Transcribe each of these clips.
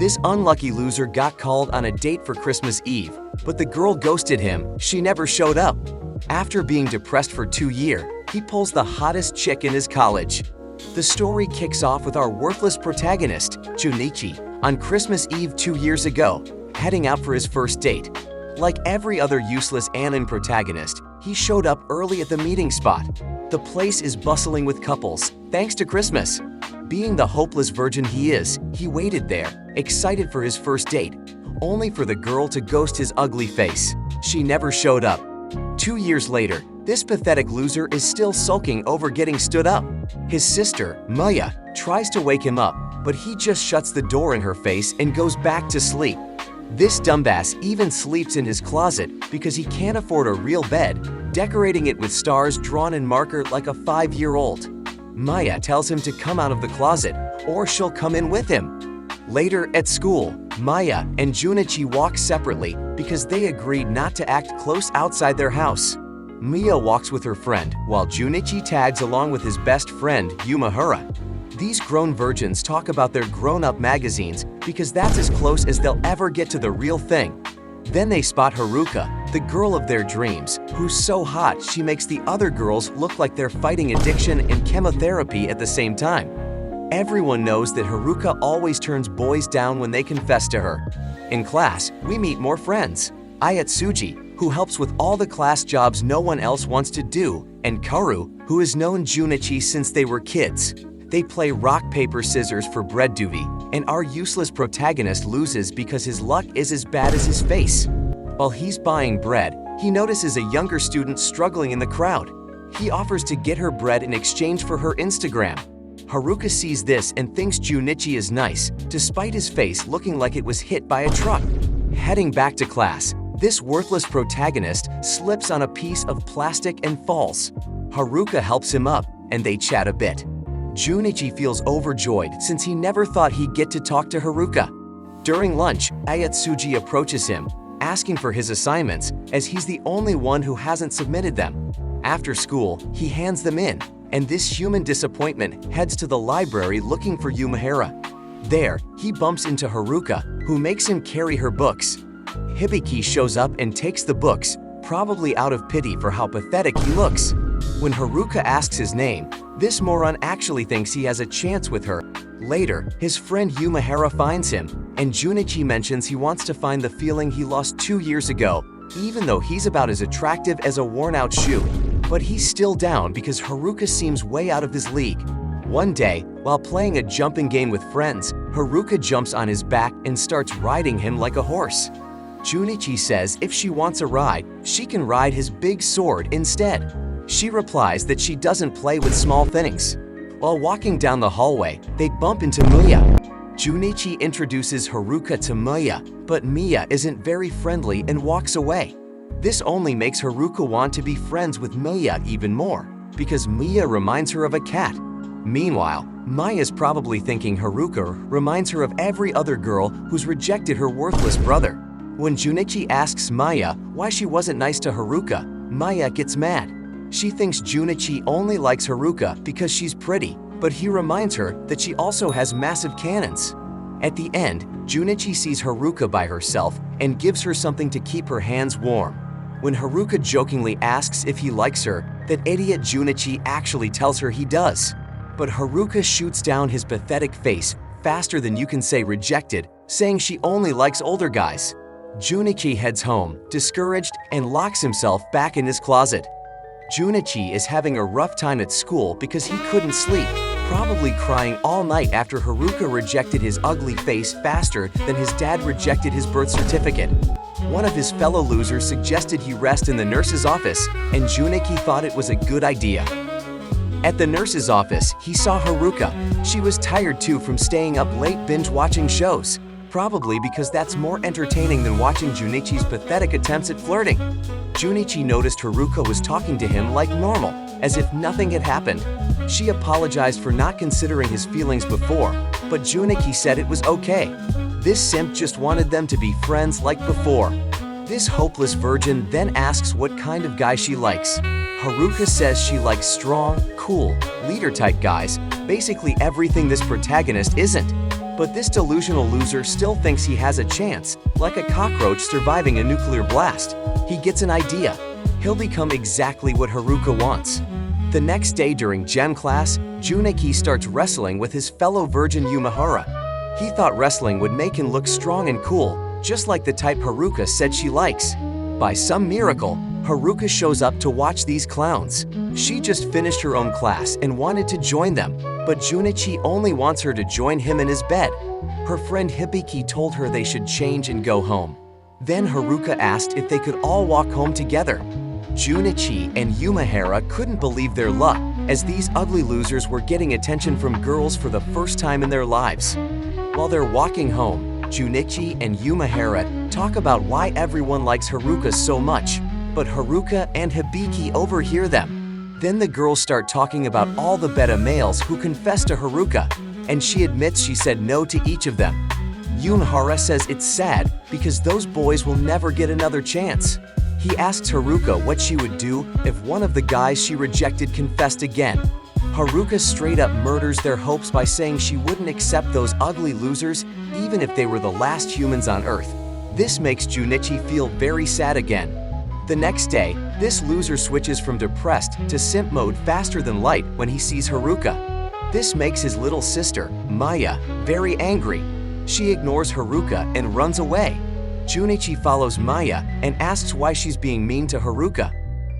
This unlucky loser got called on a date for Christmas Eve, but the girl ghosted him. She never showed up. After being depressed for 2 years, he pulls the hottest chick in his college. The story kicks off with our worthless protagonist, Dzünъiti, on Christmas Eve 2 years ago, heading out for his first date. Like every other useless anime protagonist, he showed up early at the meeting spot. The place is bustling with couples, thanks to Christmas. Being the hopeless virgin he is, he waited there, excited for his first date, only for the girl to ghost his ugly face. She never showed up. 2 years later, this pathetic loser is still sulking over getting stood up. His sister, Maya, tries to wake him up, but he just shuts the door in her face and goes back to sleep. This dumbass even sleeps in his closet because he can't afford a real bed, decorating it with stars drawn in marker like a 5-year-old. Maya tells him to come out of the closet, or she'll come in with him. Later at school, Maya and Dzünъiti walk separately because they agreed not to act close outside their house. Mia walks with her friend, while Dzünъiti tags along with his best friend, Yumahara. These grown virgins talk about their grown-up magazines because that's as close as they'll ever get to the real thing. Then they spot Haruka, the girl of their dreams, who's so hot she makes the other girls look like they're fighting addiction and chemotherapy at the same time. Everyone knows that Haruka always turns boys down when they confess to her. In class, we meet more friends. Ayatsuji, who helps with all the class jobs no one else wants to do, and Karu, who has known Dzünъiti since they were kids. They play rock, paper, scissors for bread duty, and our useless protagonist loses because his luck is as bad as his face. While he's buying bread, he notices a younger student struggling in the crowd. He offers to get her bread in exchange for her Instagram. Haruka sees this and thinks Dzünъiti is nice, despite his face looking like it was hit by a truck. Heading back to class, this worthless protagonist slips on a piece of plastic and falls. Haruka helps him up, and they chat a bit. Dzünъiti feels overjoyed since he never thought he'd get to talk to Haruka. During lunch, Ayatsuji approaches him, asking for his assignments, as he's the only one who hasn't submitted them. After school, he hands them in, and this human disappointment heads to the library looking for Yumahara. There, he bumps into Haruka, who makes him carry her books. Hibiki shows up and takes the books, probably out of pity for how pathetic he looks. When Haruka asks his name, this moron actually thinks he has a chance with her. Later, his friend Yumahara finds him, and Dzünъiti mentions he wants to find the feeling he lost 2 years ago, even though he's about as attractive as a worn-out shoe. But he's still down because Haruka seems way out of his league. One day, while playing a jumping game with friends, Haruka jumps on his back and starts riding him like a horse. Dzünъiti says if she wants a ride, she can ride his big sword instead. She replies that she doesn't play with small things. While walking down the hallway, they bump into Mia. Dzünъiti introduces Haruka to Mia, but Mia isn't very friendly and walks away. This only makes Haruka want to be friends with Mia even more, because Mia reminds her of a cat. Meanwhile, Maya's probably thinking Haruka reminds her of every other girl who's rejected her worthless brother. When Dzünъiti asks Maya why she wasn't nice to Haruka, Maya gets mad. She thinks Dzünъiti only likes Haruka because she's pretty, but he reminds her that she also has massive cannons. At the end, Dzünъiti sees Haruka by herself and gives her something to keep her hands warm. When Haruka jokingly asks if he likes her, that idiot Dzünъiti actually tells her he does. But Haruka shoots down his pathetic face faster than you can say rejected, saying she only likes older guys. Dzünъiti heads home, discouraged, and locks himself back in his closet. Dzünъiti is having a rough time at school because he couldn't sleep, probably crying all night after Haruka rejected his ugly face faster than his dad rejected his birth certificate. One of his fellow losers suggested he rest in the nurse's office, and Dzünъiti thought it was a good idea. At the nurse's office, he saw Haruka. She was tired too from staying up late binge-watching shows, probably because that's more entertaining than watching Dzünъiti's pathetic attempts at flirting. Dzünъiti noticed Haruka was talking to him like normal, as if nothing had happened. She apologized for not considering his feelings before, but Dzünъiti said it was okay. This simp just wanted them to be friends like before. This hopeless virgin then asks what kind of guy she likes. Haruka says she likes strong, cool, leader-type guys, basically everything this protagonist isn't. But this delusional loser still thinks he has a chance, like a cockroach surviving a nuclear blast. He gets an idea. He'll become exactly what Haruka wants. The next day during gym class, Dzünъiti starts wrestling with his fellow virgin Yumehara. He thought wrestling would make him look strong and cool, just like the type Haruka said she likes. By some miracle, Haruka shows up to watch these clowns. She just finished her own class and wanted to join them, but Dzünъiti only wants her to join him in his bed. Her friend Hibiki told her they should change and go home. Then Haruka asked if they could all walk home together. Dzünъiti and Yumehara couldn't believe their luck, as these ugly losers were getting attention from girls for the first time in their lives. While they're walking home, Dzünъiti and Yumehara talk about why everyone likes Haruka so much, but Haruka and Hibiki overhear them. Then the girls start talking about all the beta males who confess to Haruka, and she admits she said no to each of them. Yumehara says it's sad because those boys will never get another chance. He asks Haruka what she would do if one of the guys she rejected confessed again. Haruka straight up murders their hopes by saying she wouldn't accept those ugly losers even if they were the last humans on Earth. This makes Dzünъiti feel very sad again. The next day, this loser switches from depressed to simp mode faster than light when he sees Haruka. This makes his little sister, Maya, very angry. She ignores Haruka and runs away. Dzünъiti follows Maya and asks why she's being mean to Haruka.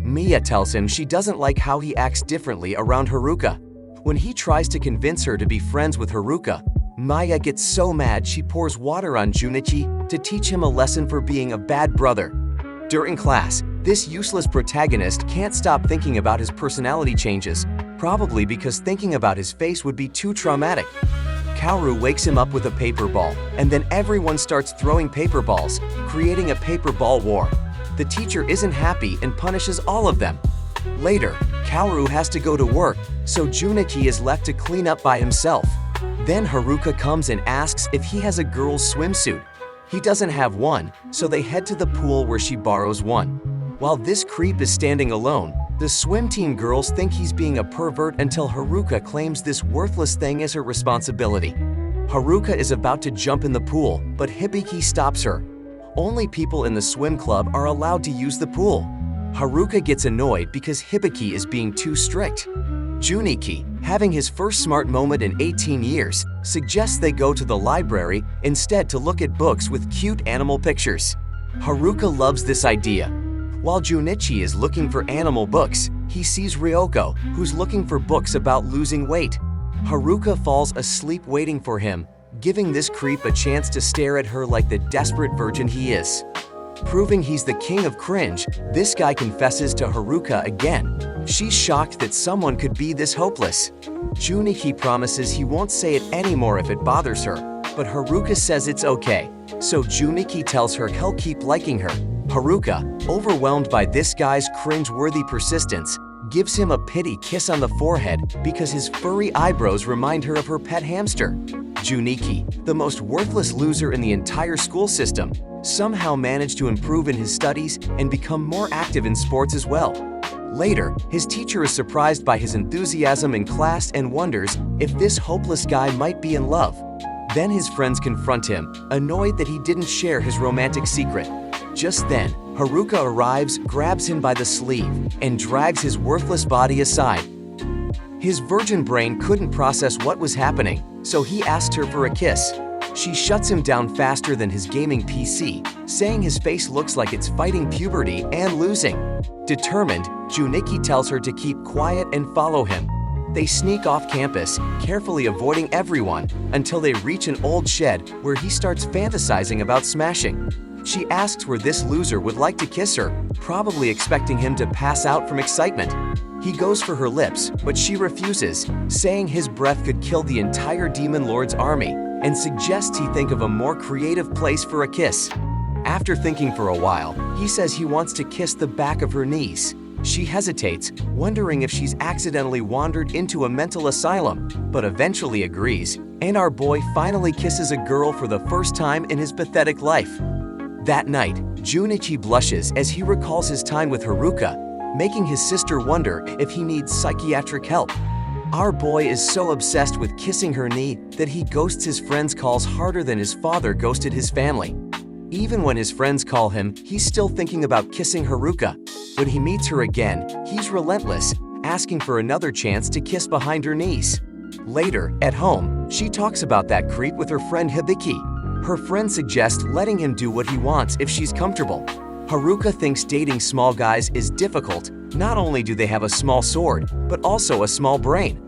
Maya tells him she doesn't like how he acts differently around Haruka. When he tries to convince her to be friends with Haruka, Maya gets so mad she pours water on Dzünъiti to teach him a lesson for being a bad brother. During class, this useless protagonist can't stop thinking about his personality changes, probably because thinking about his face would be too traumatic. Kaoru wakes him up with a paper ball, and then everyone starts throwing paper balls, creating a paper ball war. The teacher isn't happy and punishes all of them. Later, Kaoru has to go to work, so Dzünъiti is left to clean up by himself. Then Haruka comes and asks if he has a girl's swimsuit. He doesn't have one, so they head to the pool where she borrows one. While this creep is standing alone, the swim team girls think he's being a pervert until Haruka claims this worthless thing is her responsibility. Haruka is about to jump in the pool, but Hibiki stops her. Only people in the swim club are allowed to use the pool. Haruka gets annoyed because Hibiki is being too strict. Dzünъiti, having his first smart moment in 18 years, suggests they go to the library instead to look at books with cute animal pictures. Haruka loves this idea. While Dzünъiti is looking for animal books, he sees Ryoko, who's looking for books about losing weight. Haruka falls asleep waiting for him, giving this creep a chance to stare at her like the desperate virgin he is. Proving he's the king of cringe, this guy confesses to Haruka again. She's shocked that someone could be this hopeless. Dzünъiti promises he won't say it anymore if it bothers her, but Haruka says it's okay. So Dzünъiti tells her he'll keep liking her. Haruka, overwhelmed by this guy's cringe-worthy persistence, gives him a pity kiss on the forehead because his furry eyebrows remind her of her pet hamster. Dzünъiti, the most worthless loser in the entire school system, somehow managed to improve in his studies and become more active in sports as well. Later, his teacher is surprised by his enthusiasm in class and wonders if this hopeless guy might be in love. Then his friends confront him, annoyed that he didn't share his romantic secret. Just then, Haruka arrives, grabs him by the sleeve, and drags his worthless body aside. His virgin brain couldn't process what was happening, so he asked her for a kiss. She shuts him down faster than his gaming PC, saying his face looks like it's fighting puberty and losing. Determined, Dzünъiti tells her to keep quiet and follow him. They sneak off campus, carefully avoiding everyone, until they reach an old shed where he starts fantasizing about smashing. She asks where this loser would like to kiss her, probably expecting him to pass out from excitement. He goes for her lips, but she refuses, saying his breath could kill the entire Demon Lord's army, and suggests he think of a more creative place for a kiss. After thinking for a while, he says he wants to kiss the back of her knees. She hesitates, wondering if she's accidentally wandered into a mental asylum, but eventually agrees, and our boy finally kisses a girl for the first time in his pathetic life. That night, Dzünъiti blushes as he recalls his time with Haruka, making his sister wonder if he needs psychiatric help. Our boy is so obsessed with kissing her knee that he ghosts his friends' calls harder than his father ghosted his family. Even when his friends call him, he's still thinking about kissing Haruka. When he meets her again, he's relentless, asking for another chance to kiss behind her knees. Later, at home, she talks about that creep with her friend Hibiki. Her friend suggests letting him do what he wants if she's comfortable. Haruka thinks dating small guys is difficult. Not only do they have a small sword, but also a small brain.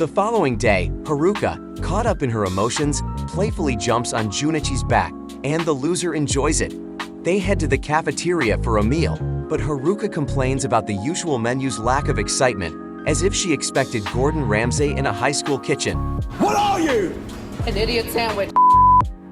The following day, Haruka, caught up in her emotions, playfully jumps on Dzünъiti's back, and the loser enjoys it. They head to the cafeteria for a meal, but Haruka complains about the usual menu's lack of excitement, as if she expected Gordon Ramsay in a high school kitchen. What are you? An idiot sandwich.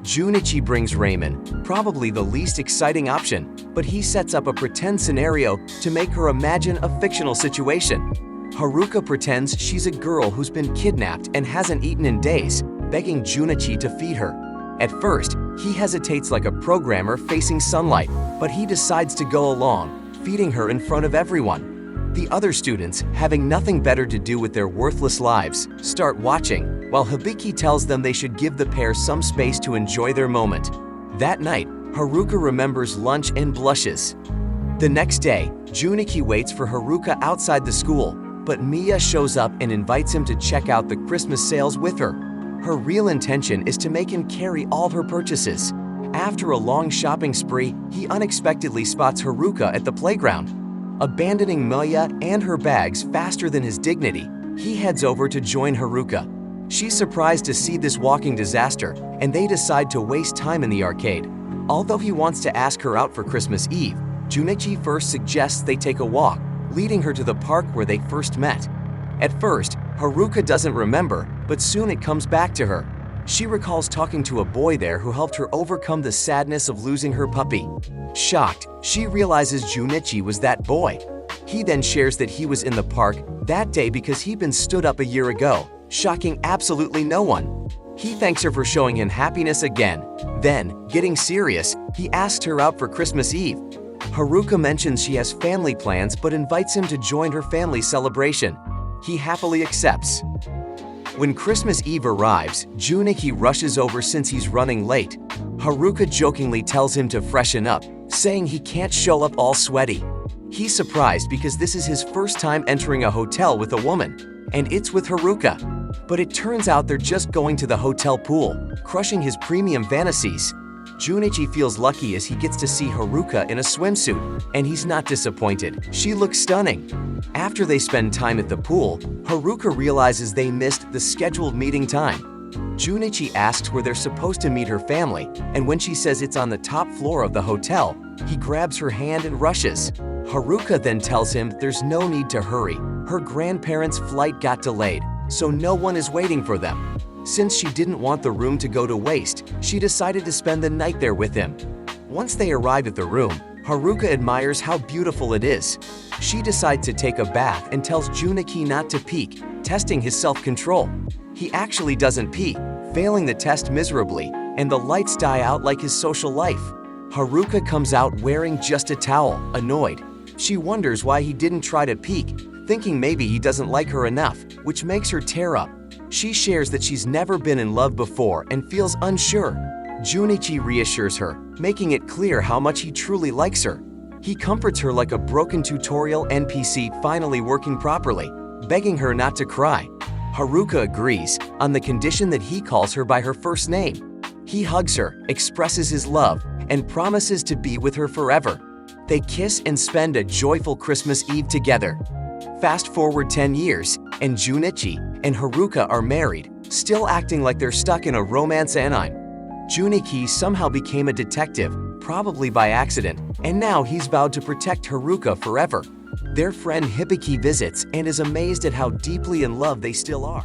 Dzünъiti brings Raymond, probably the least exciting option, but he sets up a pretend scenario to make her imagine a fictional situation. Haruka pretends she's a girl who's been kidnapped and hasn't eaten in days, begging Dzünъiti to feed her. At first, he hesitates like a programmer facing sunlight, but he decides to go along, feeding her in front of everyone. The other students, having nothing better to do with their worthless lives, start watching, while Hibiki tells them they should give the pair some space to enjoy their moment. That night, Haruka remembers lunch and blushes. The next day, Dzünъiti waits for Haruka outside the school, but Mia shows up and invites him to check out the Christmas sales with her. Her real intention is to make him carry all her purchases. After a long shopping spree, he unexpectedly spots Haruka at the playground. Abandoning Mia and her bags faster than his dignity, he heads over to join Haruka. She's surprised to see this walking disaster, and they decide to waste time in the arcade. Although he wants to ask her out for Christmas Eve, Dzünъiti first suggests they take a walk, leading her to the park where they first met. At first, Haruka doesn't remember, but soon it comes back to her. She recalls talking to a boy there who helped her overcome the sadness of losing her puppy. Shocked, she realizes Dzünъiti was that boy. He then shares that he was in the park that day because he'd been stood up a year ago, shocking absolutely no one. He thanks her for showing him happiness again. Then, getting serious, he asks her out for Christmas Eve. Haruka mentions she has family plans but invites him to join her family celebration. He happily accepts. When Christmas Eve arrives, Dzünъiti rushes over since he's running late. Haruka jokingly tells him to freshen up, saying he can't show up all sweaty. He's surprised because this is his first time entering a hotel with a woman, and it's with Haruka. But it turns out they're just going to the hotel pool, crushing his premium fantasies. Dzünъiti feels lucky as he gets to see Haruka in a swimsuit, and he's not disappointed. She looks stunning. After they spend time at the pool, Haruka realizes they missed the scheduled meeting time. Dzünъiti asks where they're supposed to meet her family, and when she says it's on the top floor of the hotel, he grabs her hand and rushes. Haruka then tells him there's no need to hurry. Her grandparents' flight got delayed, so no one is waiting for them. Since she didn't want the room to go to waste, she decided to spend the night there with him. Once they arrive at the room, Haruka admires how beautiful it is. She decides to take a bath and tells Dzünъiti not to peek, testing his self-control. He actually doesn't pee, failing the test miserably, and the lights die out like his social life. Haruka comes out wearing just a towel, annoyed. She wonders why he didn't try to peek, thinking maybe he doesn't like her enough, which makes her tear up. She shares that she's never been in love before and feels unsure. Dzünъiti reassures her, making it clear how much he truly likes her. He comforts her like a broken tutorial NPC finally working properly, begging her not to cry. Haruka agrees, on the condition that he calls her by her first name. He hugs her, expresses his love, and promises to be with her forever. They kiss and spend a joyful Christmas Eve together. Fast forward 10 years, and Dzünъiti and Haruka are married, still acting like they're stuck in a romance anime. Dzünъiti somehow became a detective, probably by accident, and now he's vowed to protect Haruka forever. Their friend Hibiki visits and is amazed at how deeply in love they still are.